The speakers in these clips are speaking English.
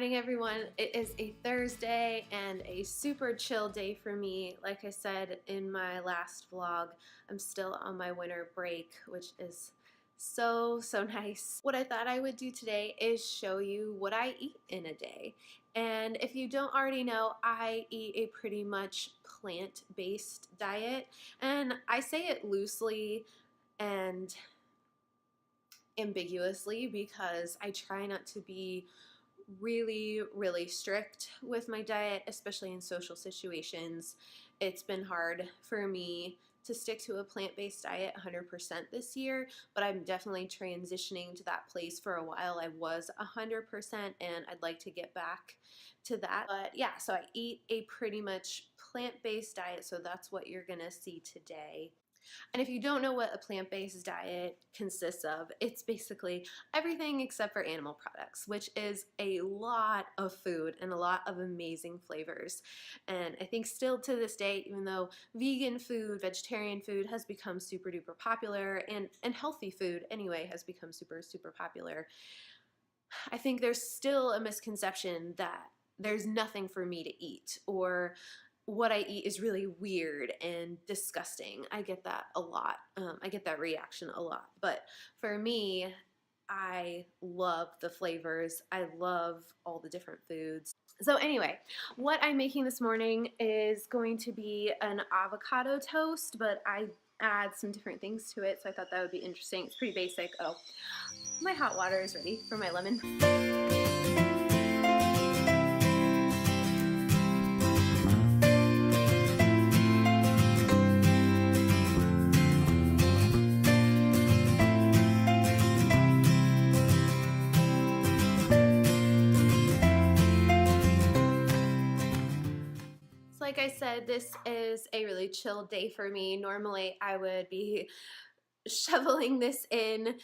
morning, everyone. It is a Thursday and a super chill day for me. Like I said in my last vlog, I'm still on my winter break, which is so nice. What I thought I would do today is show you what I eat in a day. And if you don't already know, I eat a pretty much plant-based diet. And I say it loosely and ambiguously because I try not to be really strict with my diet, especially in social situations. It's been hard for me to stick to a plant-based diet 100% this year, but I'm definitely transitioning to that place. For a while I was 100% and I'd like to get back to that. But yeah, so I eat a pretty much plant-based diet, so that's what you're gonna see today. And if you don't know what a plant-based diet consists of, it's basically everything except for animal products, which is a lot of food and a lot of amazing flavors. And I think still to this day, even though vegan food, vegetarian food has become super duper popular, and healthy food anyway has become super popular, I think there's still a misconception that there's nothing for me to eat, or what I eat is really weird and disgusting. I get that a lot. I get that reaction a lot. But for me, I love the flavors. I love all the different foods. So anyway, what I'm making this morning is going to be an avocado toast, but I add some different things to it, so I thought that would be interesting. It's pretty basic. Oh, my hot water is ready for my lemon. Like I said, this is a really chill day for me. Normally I would be shoveling this in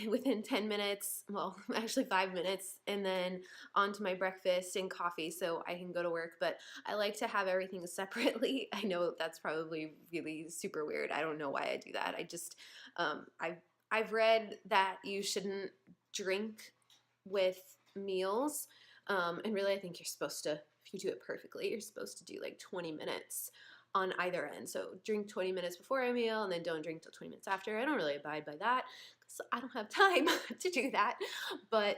within 10 minutes, well actually 5 minutes, and then on to my breakfast and coffee so I can go to work. But I like to have everything separately. I know that's probably really super weird. I don't know why I do that. I just I've read that you shouldn't drink with meals, and really I think you're supposed to, if you do it perfectly, you're supposed to do like 20 minutes on either end. So drink 20 minutes before a meal and then don't drink till 20 minutes after. I don't really abide by that because I don't have time to do that, but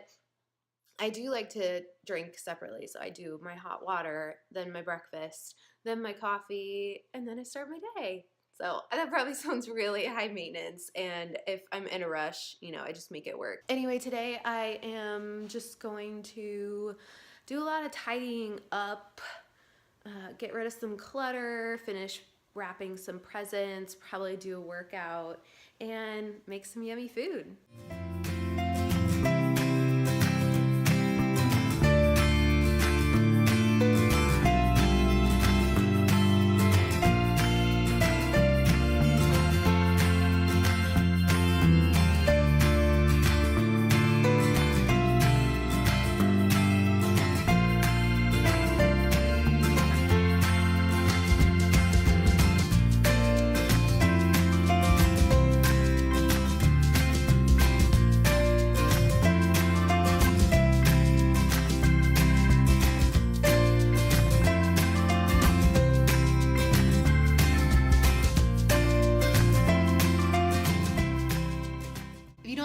I do like to drink separately. So I do my hot water, then my breakfast, then my coffee, and then I start my day. So that probably sounds really high maintenance, and if I'm in a rush, you know, I just make it work. Anyway, today I am just going to do a lot of tidying up, get rid of some clutter, finish wrapping some presents, probably do a workout, and make some yummy food.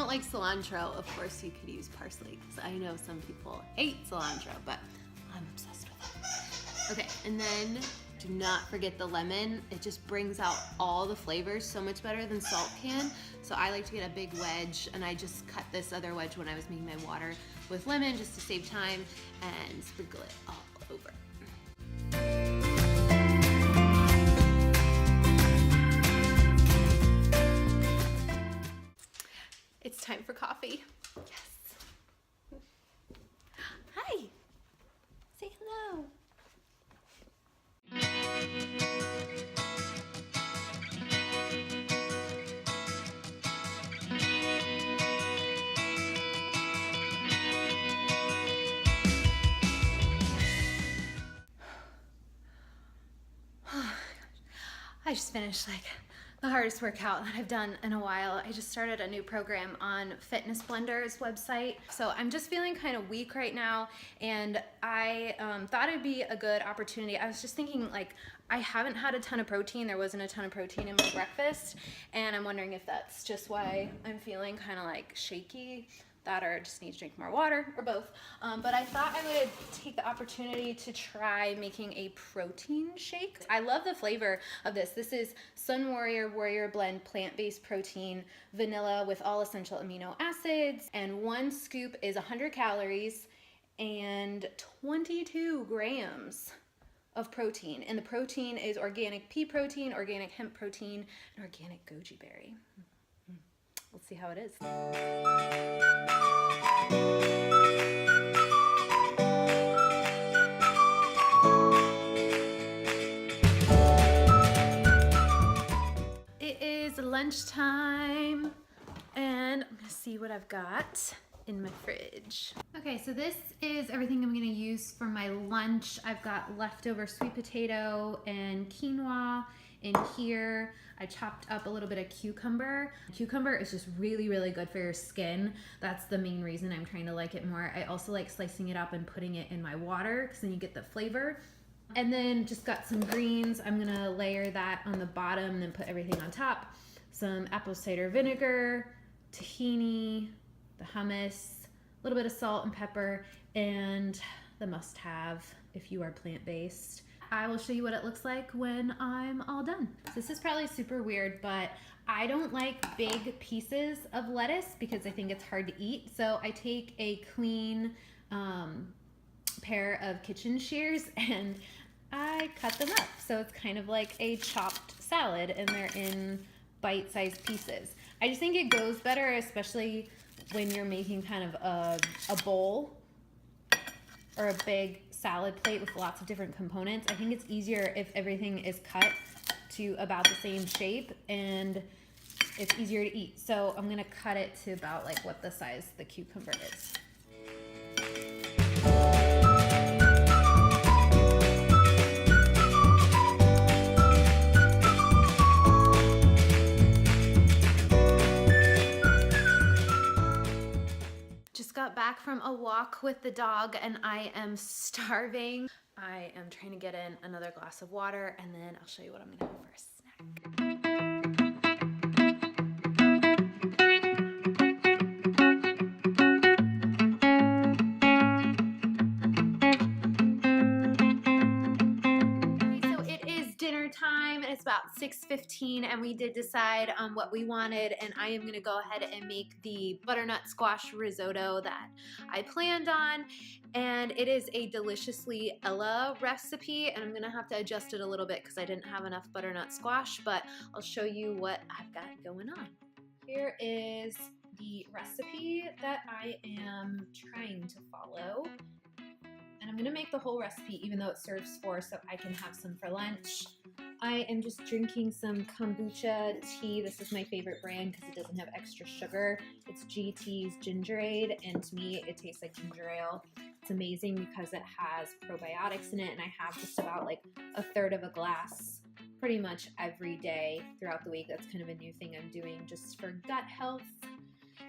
Like cilantro, of course you could use parsley, because I know some people hate cilantro, but I'm obsessed with it. Okay, and then do not forget the lemon. It just brings out all the flavors so much better than salt can. So I like to get a big wedge, and I just cut this other wedge when I was making my water with lemon just to save time, and sprinkle it all over. It's time for coffee. Yes. Hi. Say hello. I just finished like the hardest workout that I've done in a while. I just started a new program on Fitness Blender's website. So I'm just feeling kind of weak right now, and I thought it'd be a good opportunity. I was just thinking, like, I haven't had a ton of protein. There wasn't a ton of protein in my breakfast, and I'm wondering if that's just why I'm feeling kind of like shaky, that or just need to drink more water, or both. But I thought I would take the opportunity to try making a protein shake. I love the flavor of this. This is Sun Warrior Blend plant-based protein, vanilla with all essential amino acids, and 1 scoop is 100 calories and 22 grams of protein. And the protein is organic pea protein, organic hemp protein, and organic goji berry. Let's see how it is. It is lunchtime, and I'm gonna see what I've got in my fridge. Okay, so this is everything I'm gonna use for my lunch. I've got leftover sweet potato and quinoa in here. I chopped up a little bit of cucumber. Cucumber is just really, really good for your skin. That's the main reason I'm trying to like it more. I also like slicing it up and putting it in my water because then you get the flavor. And then just got some greens. I'm gonna layer that on the bottom and then put everything on top. Some apple cider vinegar, tahini, the hummus, a little bit of salt and pepper, and the must-have if you are plant-based. I will show you what it looks like when I'm all done. This is probably super weird, but I don't like big pieces of lettuce because I think it's hard to eat. So I take a clean pair of kitchen shears and I cut them up. So it's kind of like a chopped salad, and they're in bite-sized pieces. I just think it goes better, especially when you're making kind of a bowl or a big salad plate with lots of different components. I think it's easier if everything is cut to about the same shape, and it's easier to eat. So I'm gonna cut it to about like what the size the cucumber is. Got back from a walk with the dog and I am starving. I am trying to get in another glass of water, and then I'll show you what I'm gonna have for a snack. Time, and it's about 6:15, and we did decide on what we wanted, and I am gonna go ahead and make the butternut squash risotto that I planned on. And it is a deliciously Ella recipe, and I'm gonna have to adjust it a little bit because I didn't have enough butternut squash, but I'll show you what I've got going on. Here is the recipe that I am trying to follow. And I'm gonna make the whole recipe even though it serves 4, so I can have some for lunch. I am just drinking some kombucha tea. This is my favorite brand because it doesn't have extra sugar. It's GT's Gingerade, and to me it tastes like ginger ale. It's amazing because it has probiotics in it, and I have just about like 1/3 of a glass pretty much every day throughout the week. That's kind of a new thing I'm doing just for gut health.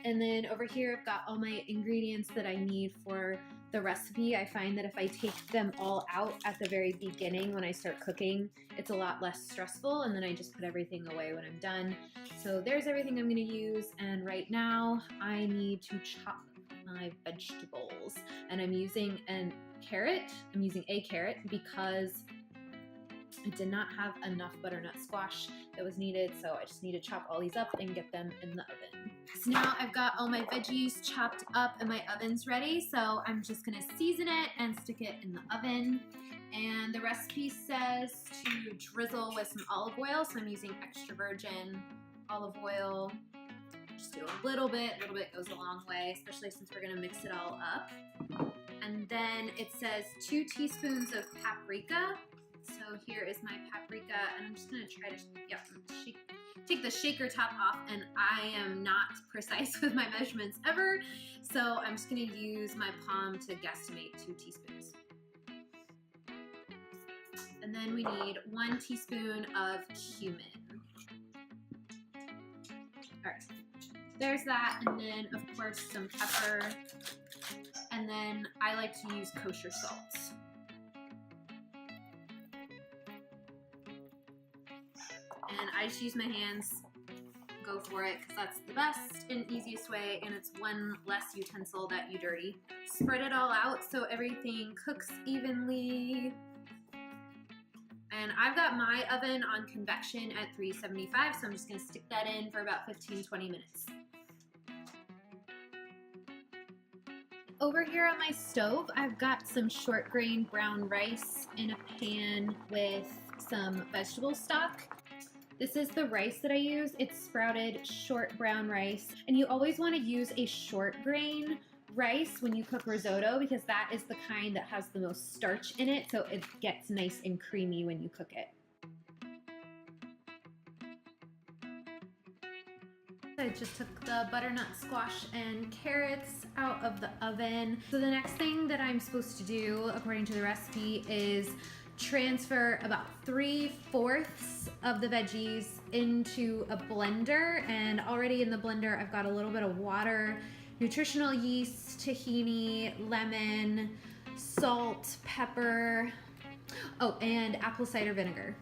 And then over here I've got all my ingredients that I need for the recipe. I find that if I take them all out at the very beginning when I start cooking, it's a lot less stressful, and then I just put everything away when I'm done. So there's everything I'm gonna use, and right now I need to chop my vegetables. And I'm using a carrot because I did not have enough butternut squash that was needed, so I just need to chop all these up and get them in the oven. So now I've got all my veggies chopped up and my oven's ready, so I'm just gonna season it and stick it in the oven. And the recipe says to drizzle with some olive oil, so I'm using extra virgin olive oil. Just do a little bit goes a long way, especially since we're gonna mix it all up. And then it says 2 teaspoons of paprika. So here is my paprika, and I'm just gonna try to take the shaker top off, and I am not precise with my measurements ever, so I'm just gonna use my palm to guesstimate 2 teaspoons. And then we need 1 teaspoon of cumin. All right, there's that, and then of course some pepper, and then I like to use kosher salts. And I just use my hands, go for it, because that's the best and easiest way, and it's one less utensil that you dirty. Spread it all out so everything cooks evenly. And I've got my oven on convection at 375, so I'm just gonna stick that in for about 15-20 minutes. Over here on my stove, I've got some short grain brown rice in a pan with some vegetable stock. This is the rice that I use. It's sprouted short brown rice, and you always want to use a short grain rice when you cook risotto because that is the kind that has the most starch in it, so it gets nice and creamy when you cook it. I just took the butternut squash and carrots out of the oven. So the next thing that I'm supposed to do, according to the recipe, is transfer about 3/4 of the veggies into a blender, and already in the blender I've got a little bit of water, nutritional yeast, tahini, lemon, salt, pepper, oh, and apple cider vinegar.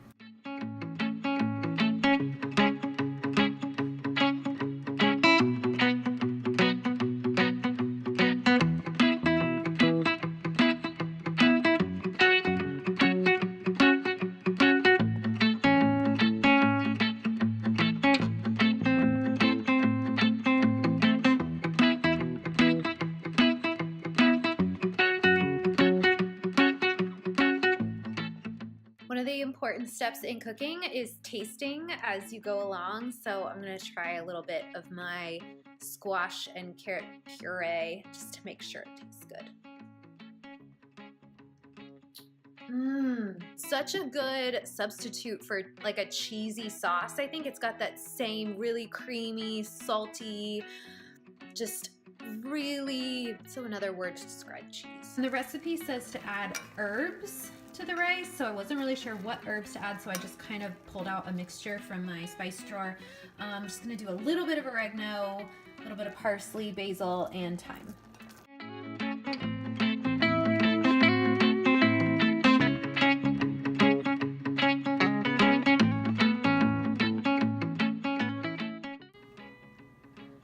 One of the important steps in cooking is tasting as you go along, so I'm going to try a little bit of my squash and carrot puree just to make sure it tastes good. Such a good substitute for like a cheesy sauce. I think it's got that same really creamy, salty, just really, so another word to describe cheese. And the recipe says to add herbs to the rice, so I wasn't really sure what herbs to add, so I just kind of pulled out a mixture from my spice drawer. I'm just gonna do a little bit of oregano, a little bit of parsley, basil, and thyme.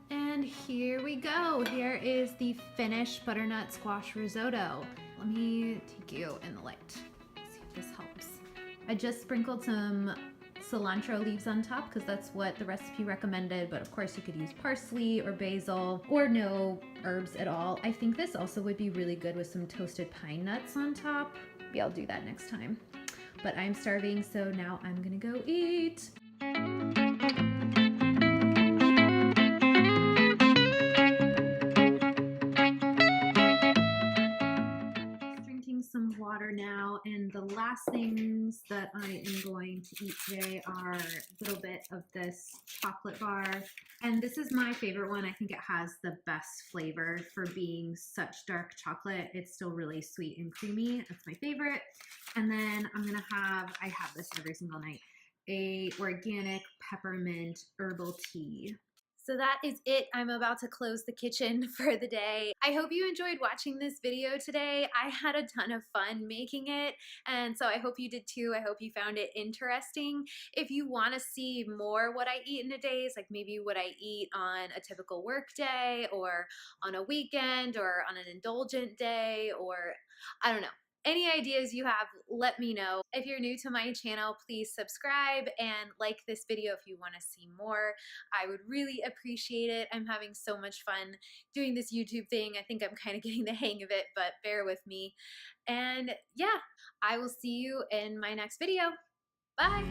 And here we go. Here is the finished butternut squash risotto. Let me take you in the light. See if this helps. I just sprinkled some cilantro leaves on top because that's what the recipe recommended, but of course you could use parsley or basil or no herbs at all. I think this also would be really good with some toasted pine nuts on top. Maybe I'll do that next time. But I'm starving, so now I'm gonna go eat. Some water now, and the last things that I am going to eat today are a little bit of this chocolate bar, and this is my favorite one. I think it has the best flavor for being such dark chocolate. It's still really sweet and creamy. That's my favorite. And then I have this every single night, a organic peppermint herbal tea. So that is it. I'm about to close the kitchen for the day. I hope you enjoyed watching this video today. I had a ton of fun making it, and so I hope you did too. I hope you found it interesting. If you want to see more what I eat in a day, like maybe what I eat on a typical work day or on a weekend or on an indulgent day, or I don't know. Any ideas you have, let me know. If you're new to my channel, please subscribe and like this video if you want to see more. I would really appreciate it. I'm having so much fun doing this YouTube thing. I think I'm kind of getting the hang of it, but bear with me. And yeah, I will see you in my next video. Bye!